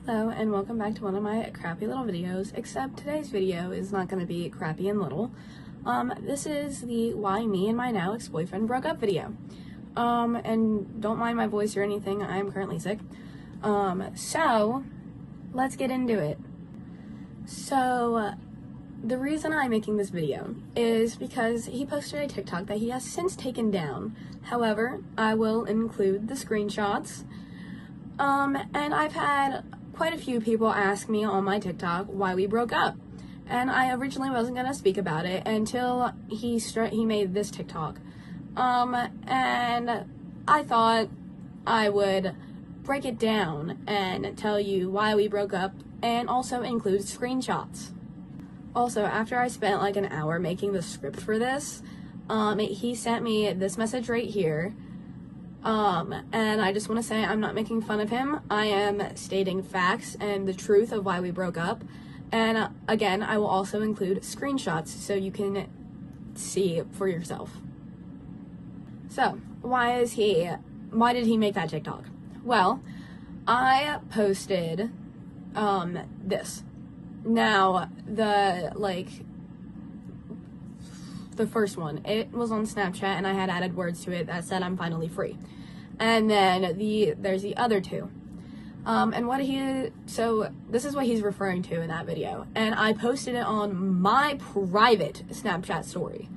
Hello and welcome back to one of my crappy little videos, except today's video is not going to be crappy and little. This is the why me and my now ex-boyfriend broke up video. And don't mind my voice or anything, I'm currently sick. So let's get into it. So the reason I'm making this video is because he posted a TikTok that he has since taken down. However, I will include the screenshots. And I've had quite a few people ask me on my TikTok why we broke up. And I originally wasn't going to speak about it until he made this TikTok. And I thought I would break it down and tell you why we broke up and also include screenshots. Also, after I spent like an hour making the script for this, he sent me this message right here. And I just want to say I'm not making fun of him. I am stating facts and the truth of why we broke up. And again, I will also include screenshots so you can see for yourself. So, why did he make that TikTok? Well, I posted, this. Now, the first one, it was on Snapchat and I had added words to it that said I'm finally free. And then there's the other two. So this is what he's referring to in that video. And I posted it on my private Snapchat story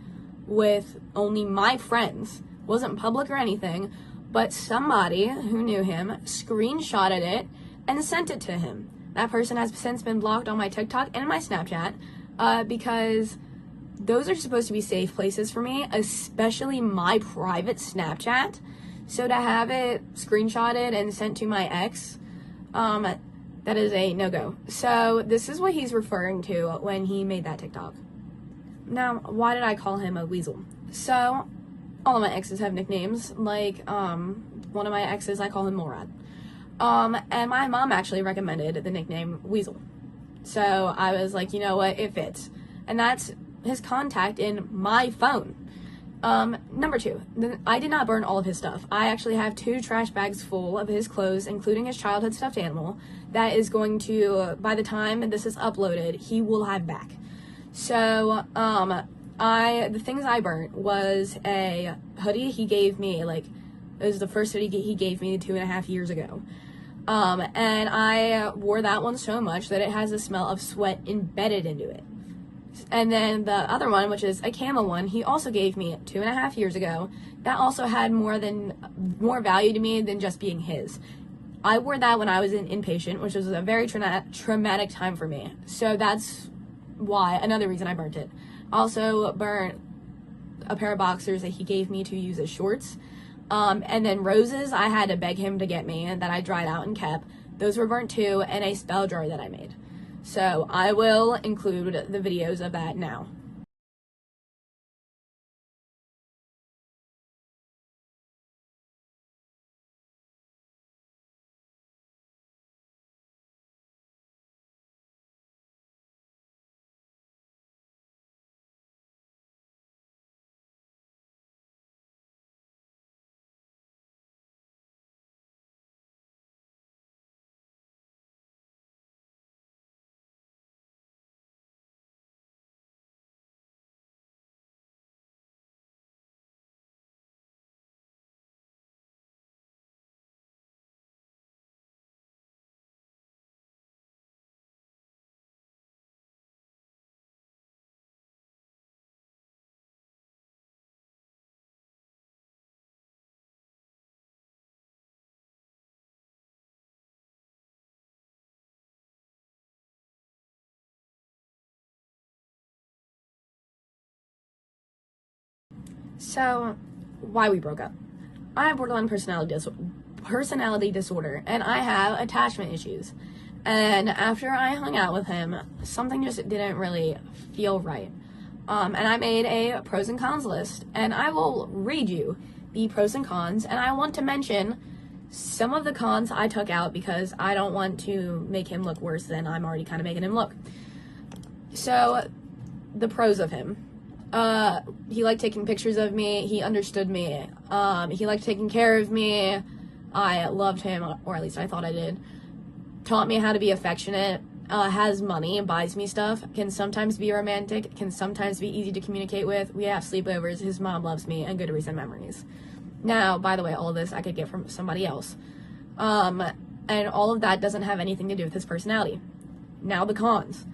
with only my friends. Wasn't public or anything, but somebody who knew him screenshotted it and sent it to him. That person has since been blocked on my TikTok and my Snapchat, because those are supposed to be safe places for me, especially my private Snapchat. So to have it screenshotted and sent to my ex, that is a no-go. So this is what he's referring to when he made that TikTok. Now, why did I call him a weasel? So all of my exes have nicknames. Like, one of my exes, I call him Morad. And my mom actually recommended the nickname Weasel. So I was like, you know what, it fits. And that's his contact in my phone. Number two, I did not burn all of his stuff. I actually have 2 trash bags full of his clothes, including his childhood stuffed animal, that is going to, by the time this is uploaded, he will have back. So, the things I burnt was a hoodie he gave me, it was the first hoodie he gave me 2.5 years ago. And I wore that one so much that it has the smell of sweat embedded into it. And then the other one, which is a camel one, he also gave me 2.5 years ago. That also had more value to me than just being his. I wore that when I was in inpatient, which was a very traumatic time for me. So that's another reason I burnt it. Also burnt a pair of boxers that he gave me to use as shorts. And then roses, I had to beg him to get me, and that I dried out and kept. Those were burnt too, and a spell jar that I made. So I will include the videos of that now. So, why we broke up. I have borderline personality disorder, and I have attachment issues. And after I hung out with him, something just didn't really feel right. And I made a pros and cons list, and I will read you the pros and cons, and I want to mention some of the cons I took out because I don't want to make him look worse than I'm already kind of making him look. So, the pros of him. He liked taking pictures of me. He understood me. He liked taking care of me. I loved him, or at least I thought I did. taught me how to be affectionate, has money and buys me stuff, can sometimes be romantic, can sometimes be easy to communicate with. We have sleepovers, his mom loves me, and good recent memories. Now, by the way, all of this I could get from somebody else. And all of that doesn't have anything to do with his personality. Now the cons.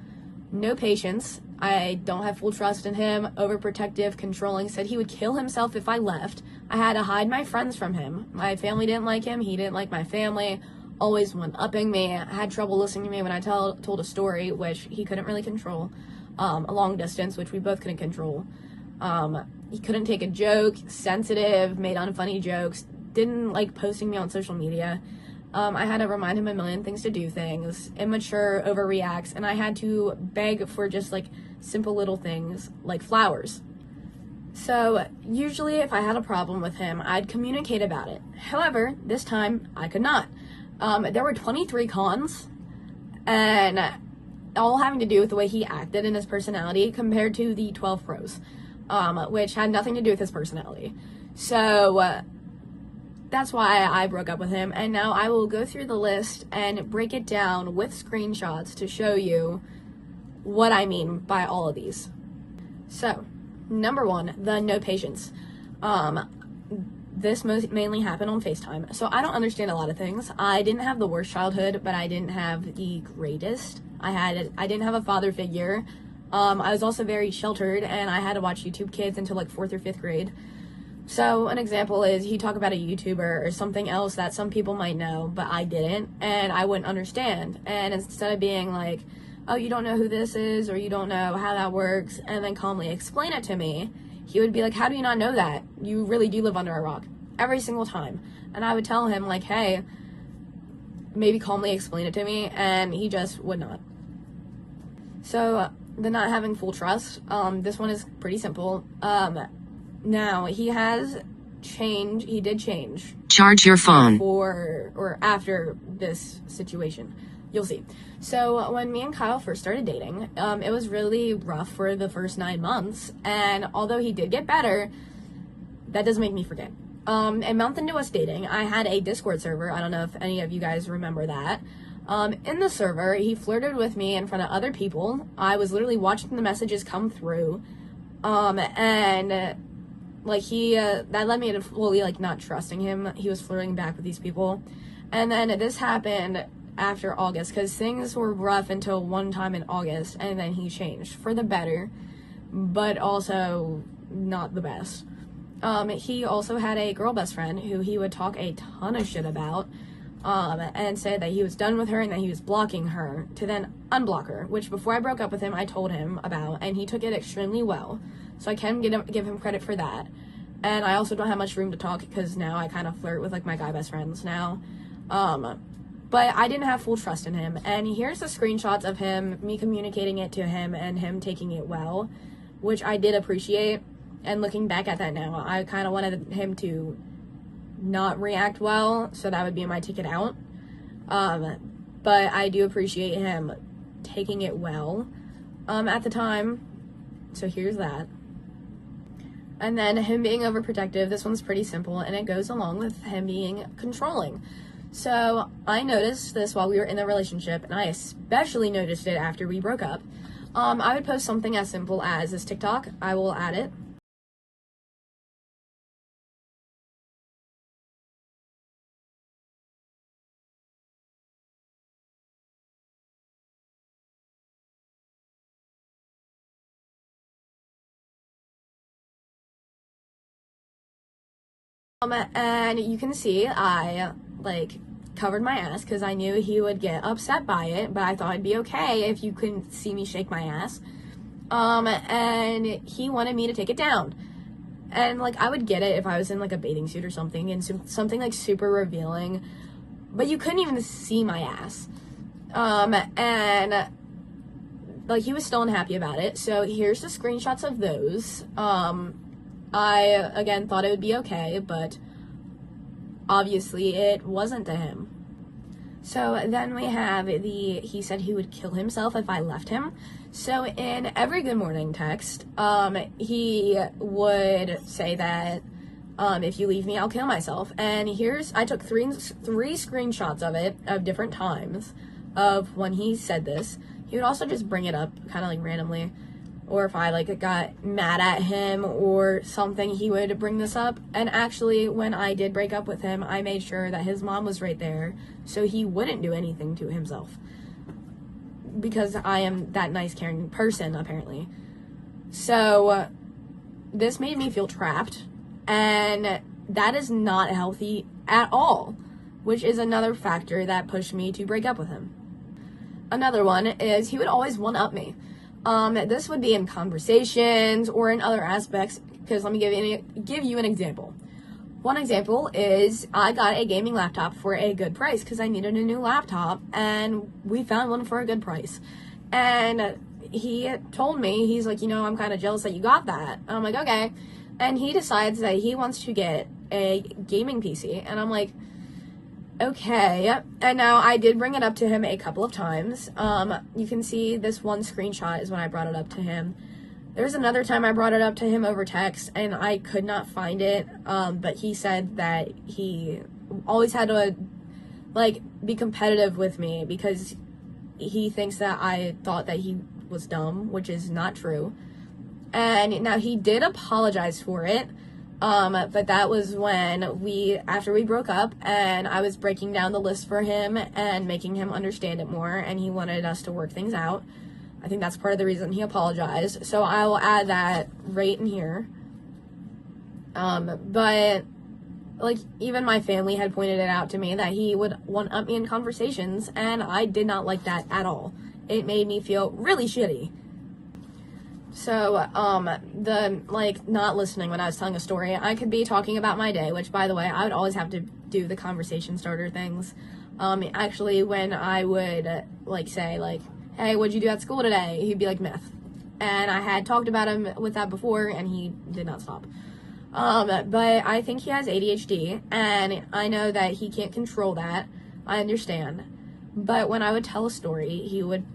No patience. I don't have full trust in him. Overprotective, controlling, said he would kill himself if I left. I had to hide my friends from him. My family didn't like him. He didn't like my family. Always one-upping me. I had trouble listening to me when I told a story, which he couldn't really control. A long distance, which we both couldn't control. He couldn't take a joke. Sensitive, made unfunny jokes. Didn't like posting me on social media. I had to remind him a million things to do things. Immature, overreacts, and I had to beg for just like simple little things like flowers. So usually if I had a problem with him, I'd communicate about it. However, this time I could not. There were 23 cons, and all having to do with the way he acted and his personality compared to the 12 pros, which had nothing to do with his personality. So that's why I broke up with him, and now I will go through the list and break it down with screenshots to show you what I mean by all of these. So, number one, the no patience. This mainly happened on FaceTime, so I don't understand a lot of things. I didn't have the worst childhood, but I didn't have the greatest. I didn't have a father figure. I was also very sheltered, and I had to watch YouTube Kids until like 4th or 5th grade. So an example is he'd talk about a YouTuber or something else that some people might know, but I didn't, and I wouldn't understand. And instead of being like, oh, you don't know who this is, or you don't know how that works, and then calmly explain it to me, he would be like, how do you not know that? You really do live under a rock. Every single time. And I would tell him like, hey, maybe calmly explain it to me, and he just would not. So the not having full trust, this one is pretty simple. Now, he did change. Charge your phone. Before or after this situation. You'll see. So, when me and Kyle first started dating, it was really rough for the first 9 months, and although he did get better, that doesn't make me forget. A month into us dating, I had a Discord server. I don't know if any of you guys remember that. In the server, he flirted with me in front of other people. I was literally watching the messages come through, and like that led me to fully like not trusting him. He was flirting back with these people, and then this happened after August because things were rough until one time in August, and then he changed for the better, but also not the best. He also had a girl best friend who he would talk a ton of shit about, and say that he was done with her and that he was blocking her to then unblock her, which before I broke up with him, I told him about, and he took it extremely well. So I can give him credit for that. And I also don't have much room to talk because now I kind of flirt with like my guy best friends now. But I didn't have full trust in him. And here's the screenshots of me communicating it to him and him taking it well, which I did appreciate. And looking back at that now, I kind of wanted him to not react well, so that would be my ticket out. But I do appreciate him taking it well at the time. So here's that. And then him being overprotective, this one's pretty simple, and it goes along with him being controlling. So I noticed this while we were in the relationship, and I especially noticed it after we broke up. I would post something as simple as this TikTok. I will add it. And you can see I like covered my ass because I knew he would get upset by it, but I thought it'd be okay if you couldn't see me shake my ass. And he wanted me to take it down. And like I would get it if I was in like a bathing suit or something, and something like super revealing, but you couldn't even see my ass. And like he was still unhappy about it. So here's the screenshots of those. I, again, thought it would be okay, but obviously it wasn't to him. So then we have he said he would kill himself if I left him. So in every good morning text, he would say that, if you leave me, I'll kill myself. And I took three screenshots of it, of different times. of when he said this, he would also just bring it up kind of like randomly, or if I like got mad at him or something, he would bring this up. And actually, when I did break up with him, I made sure that his mom was right there so he wouldn't do anything to himself, because I am that nice, caring person, apparently. So this made me feel trapped, and that is not healthy at all, which is another factor that pushed me to break up with him. Another one is he would always one-up me. This would be in conversations or in other aspects, because let me give you an example. One example is I got a gaming laptop for a good price because I needed a new laptop, and we found one for a good price. And he told me, he's like, I'm kind of jealous that you got that. And I'm like, okay. And he decides that he wants to get a gaming PC, and I'm like, okay. And now I did bring it up to him a couple of times. You can see this one screenshot is when I brought it up to him. There's another time I brought it up to him over text, and I could not find it, but he said that he always had to, be competitive with me because he thinks that I thought that he was dumb, which is not true. And now he did apologize for it, but that was when after we broke up, and I was breaking down the list for him and making him understand it more, and he wanted us to work things out. I think that's part of the reason he apologized. So I will add that right in here. But even my family had pointed it out to me that he would one-up me in conversations, and I did not like that at all. It made me feel really shitty. So, not listening when I was telling a story, I could be talking about my day, which, by the way, I would always have to do the conversation starter things. Actually, when I would, say, hey, what'd you do at school today? He'd be like, math. And I had talked about him with that before, and he did not stop. But I think he has ADHD, and I know that he can't control that. I understand. But when I would tell a story, he would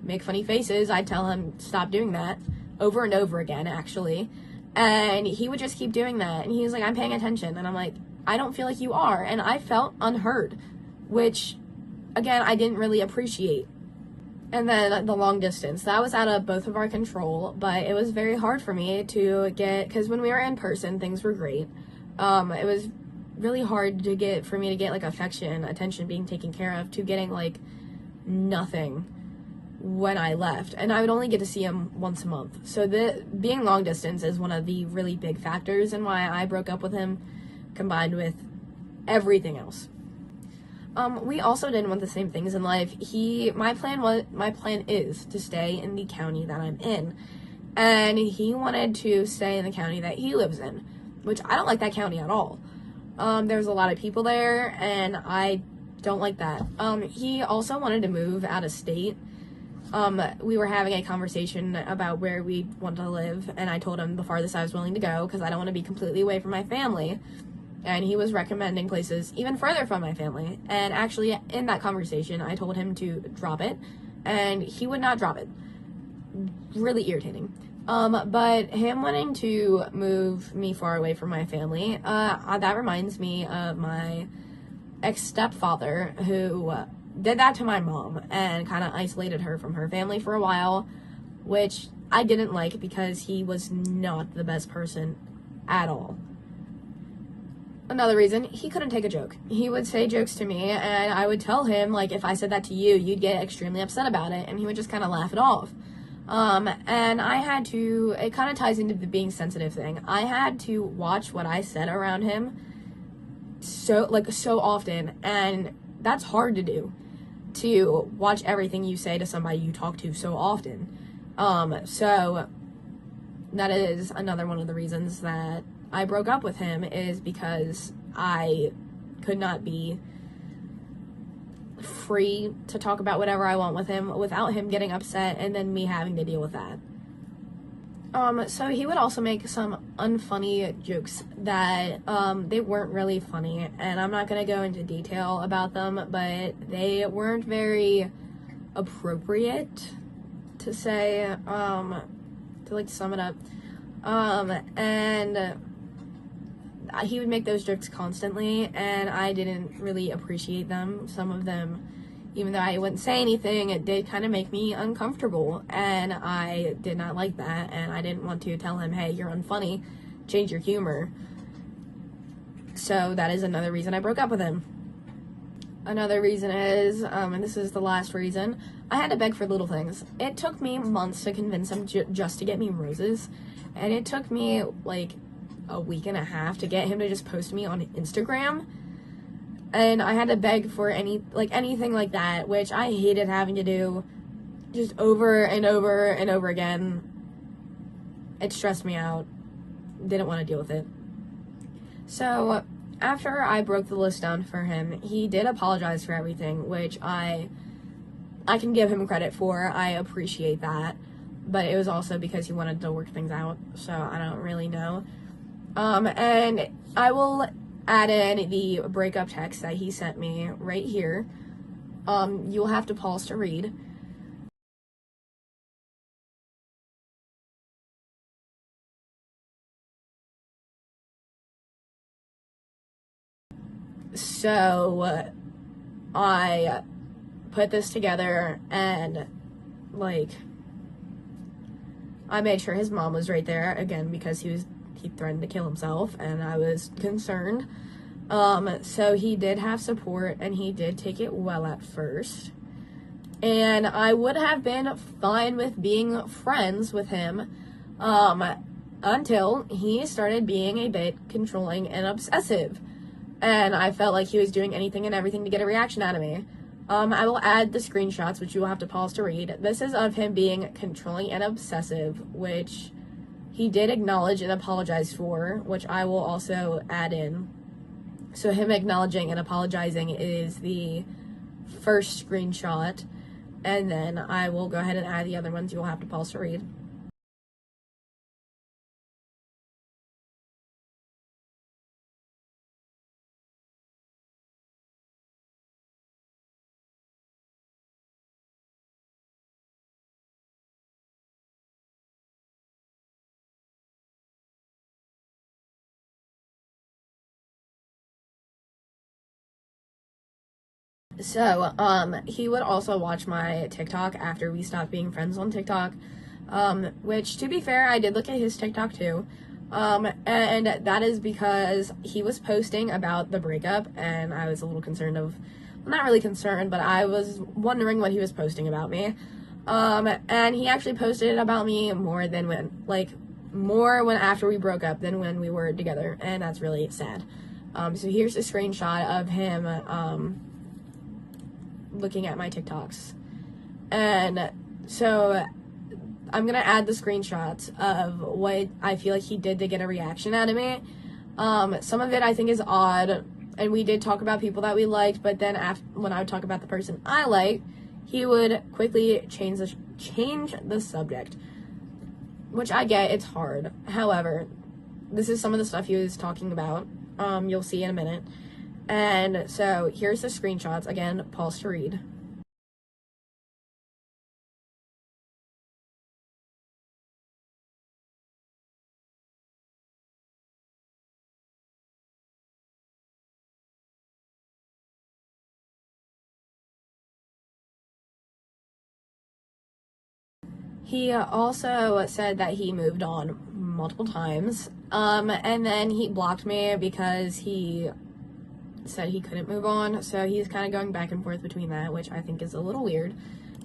make funny faces. I'd tell him, stop doing that, over and over again, actually. And he would just keep doing that. And he was like, I'm paying attention. And I'm like, I don't feel like you are. And I felt unheard, which, again, I didn't really appreciate. And then the long distance, that was out of both of our control, but it was very hard for me to get, because when we were in person, things were great. It was really hard for me to get, affection, attention, being taken care of, to getting, nothing when I left. And I would only get to see him once a month. So being long distance is one of the really big factors in why I broke up with him, combined with everything else. We also didn't want the same things in life. My plan is to stay in the county that I'm in, and he wanted to stay in the county that he lives in, which I don't like that county at all. There's a lot of people there, and I don't like that. He also wanted to move out of state. We were having a conversation about where we wanted to live, and I told him the farthest I was willing to go, because I don't want to be completely away from my family. And he was recommending places even further from my family. And actually, in that conversation, I told him to drop it, and he would not drop it. Really irritating. But him wanting to move me far away from my family, that reminds me of my ex-stepfather, who did that to my mom and kind of isolated her from her family for a while, which I didn't like because he was not the best person at all. Another reason, he couldn't take a joke. He would say jokes to me, and I would tell him, if I said that to you, you'd get extremely upset about it, and he would just kind of laugh it off. And I had to, it kind of ties into the being sensitive thing. I had to watch what I said around him so often, and that's hard to do, to watch everything you say to somebody you talk to so often. So that is another one of the reasons that I broke up with him, is because I could not be free to talk about whatever I want with him without him getting upset and then me having to deal with that. So he would also make some unfunny jokes that, they weren't really funny, and I'm not going to go into detail about them, but they weren't very appropriate, to say, to sum it up. And he would make those jokes constantly, and I didn't really appreciate them. Some of them, even though I wouldn't say anything, it did kind of make me uncomfortable, and I did not like that, and I didn't want to tell him, hey, you're unfunny, change your humor. So that is another reason I broke up with him. Another reason is, and this is the last reason, I had to beg for little things. It took me months to convince him just to get me roses, and it took me like a week and a half to get him to just post me on Instagram. And I had to beg for anything like that, which I hated having to do just over and over and over again. It stressed me out. Didn't want to deal with it. So after I broke the list down for him, he did apologize for everything, which I can give him credit for. I appreciate that. But it was also because he wanted to work things out, so I don't really know. And I will add in the breakup text that he sent me right here. You'll have to pause to read. So I put this together, and I made sure his mom was right there again, because he threatened to kill himself, and I was concerned. So he did have support, and he did take it well at first. And I would have been fine with being friends with him, until he started being a bit controlling and obsessive. And I felt like he was doing anything and everything to get a reaction out of me. I will add the screenshots, which you will have to pause to read. This is of him being controlling and obsessive, which he did acknowledge and apologize for, which I will also add in. So him acknowledging and apologizing is the first screenshot, and then I will go ahead and add the other ones. You will have to pause to read. So, he would also watch my TikTok after we stopped being friends on TikTok, which, to be fair, I did look at his TikTok too, and that is because he was posting about the breakup, and I was a little concerned well, not really concerned, but I was wondering what he was posting about me, and he actually posted it about me more when after we broke up than when we were together, and that's really sad. So here's a screenshot of him, looking at my TikToks. And so I'm gonna add the screenshots of what I feel like he did to get a reaction out of me. Some of it I think is odd, and we did talk about people that we liked, but then when I would talk about the person I liked, he would quickly change the subject, which I get, it's hard. However, this is some of the stuff he was talking about. You'll see in a minute. And so here's the screenshots. Again, pause to read. He also said that he moved on multiple times, and then he blocked me because he said he couldn't move on, so he's kind of going back and forth between that, which I think is a little weird,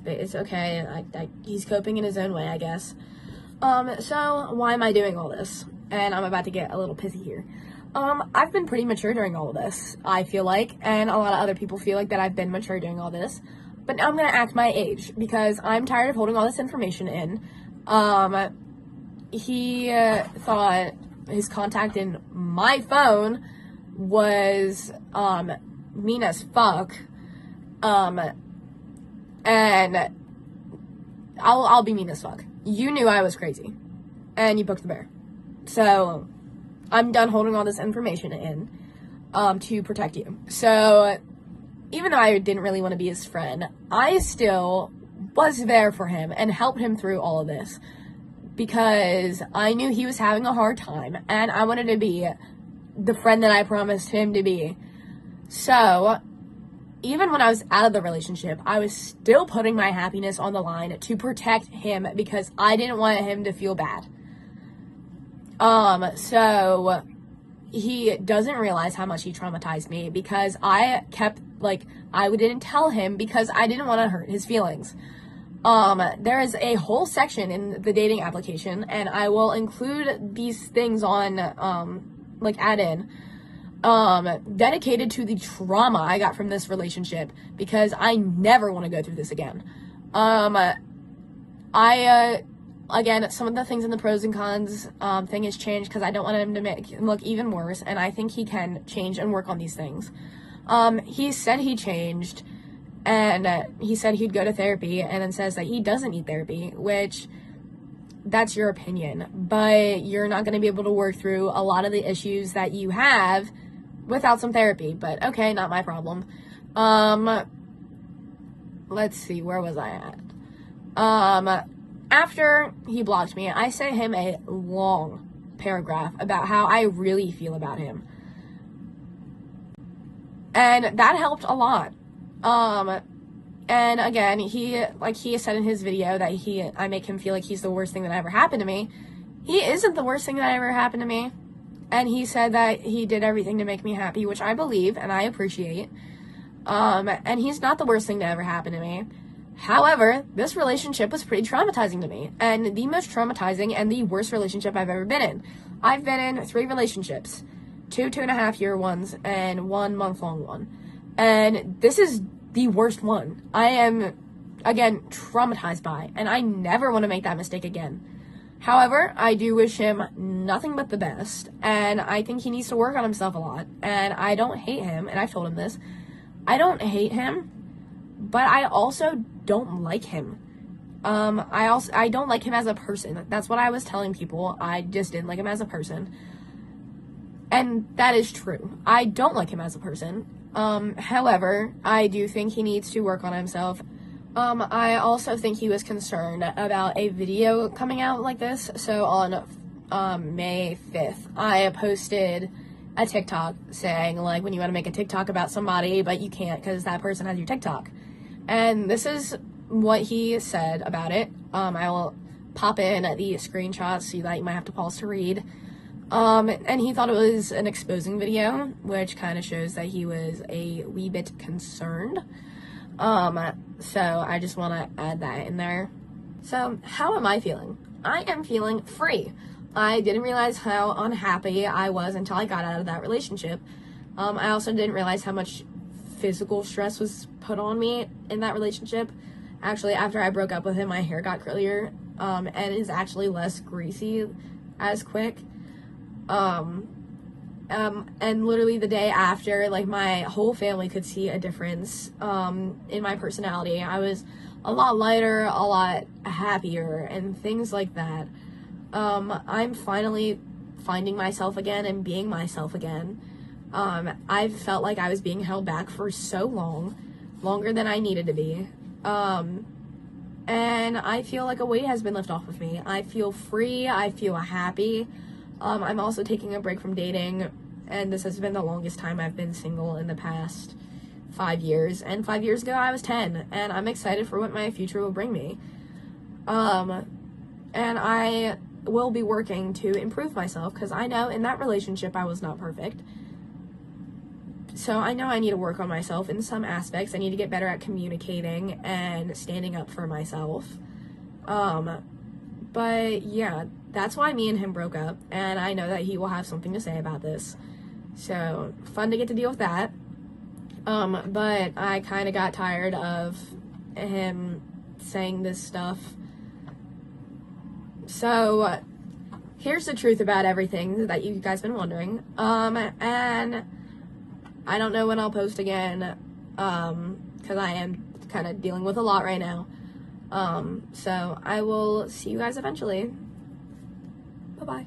but it's okay. He's coping in his own way, I guess. So why am I doing all this? And I'm about to get a little pissy here. I've been pretty mature during all of this, I feel like, and a lot of other people feel like that I've been mature during all this, but now I'm gonna act my age, because I'm tired of holding all this information in. He thought his contact in my phone was mean as fuck, and I'll be mean as fuck. You knew I was crazy, and you poked the bear. So I'm done holding all this information in to protect you. So even though I didn't really want to be his friend, I still was there for him and helped him through all of this, because I knew he was having a hard time, and I wanted to be the friend that I promised him to be. So even when I was out of the relationship, I was still putting my happiness on the line to protect him because I didn't want him to feel bad. So he doesn't realize how much he traumatized me because I kept, like, I didn't tell him because I didn't want to hurt his feelings. There is a whole section in the dating application, and I will include these things on, add in, dedicated to the trauma I got from this relationship because I never want to go through this again. Again, some of the things in the pros and cons thing has changed because I don't want him to make him look even worse, and I think he can change and work on these things. He said he changed, and he said he'd go to therapy, and then says that he doesn't need therapy, which, that's your opinion, but you're not going to be able to work through a lot of the issues that you have without some therapy, but okay, not my problem. Let's see, where was I at? After he blocked me, I sent him a long paragraph about how I really feel about him. And that helped a lot. And again, he said in his video that I make him feel like he's the worst thing that ever happened to me. He isn't the worst thing that ever happened to me. And he said that he did everything to make me happy, which I believe and I appreciate. And he's not the worst thing to ever happen to me. However, this relationship was pretty traumatizing to me, and the most traumatizing and the worst relationship I've ever been in. I've been in 3 relationships, 2 2.5-year ones, and 1 month-long one. And this is the worst one. I am, again, traumatized by, and I never want to make that mistake again. However, I do wish him nothing but the best, and I think he needs to work on himself a lot, and I don't hate him, and I've told him this. I don't hate him, but I also don't like him. I don't like him as a person. That's what I was telling people. I just didn't like him as a person. And that is true. I don't like him as a person. However, I do think he needs to work on himself. I also think he was concerned about a video coming out like this. So on May 5th, I posted a TikTok saying, like, when you want to make a TikTok about somebody, but you can't because that person has your TikTok. And this is what he said about it. I will pop in the screenshots so that you might have to pause to read. And he thought it was an exposing video, which kind of shows that he was a wee bit concerned. So I just want to add that in there. So how am I feeling? I am feeling free. I didn't realize how unhappy I was until I got out of that relationship. I also didn't realize how much physical stress was put on me in that relationship. Actually, after I broke up with him, my hair got curlier, and is actually less greasy as quick. And literally the day after, like, my whole family could see a difference, in my personality. I was a lot lighter, a lot happier, and things like that. I'm finally finding myself again and being myself again. I felt like I was being held back for so long, longer than I needed to be. And I feel like a weight has been lifted off of me. I feel free. I feel happy. I'm also taking a break from dating, and this has been the longest time I've been single in the past 5 years. And 5 years ago, I was 10, and I'm excited for what my future will bring me. And I will be working to improve myself, because I know in that relationship I was not perfect. So I know I need to work on myself in some aspects. I need to get better at communicating and standing up for myself. But yeah, that's why me and him broke up, and I know that he will have something to say about this. So fun to get to deal with that. But I kind of got tired of him saying this stuff. So here's the truth about everything that you guys been wondering. And I don't know when I'll post again, because I am kind of dealing with a lot right now. So I will see you guys eventually. Bye-bye.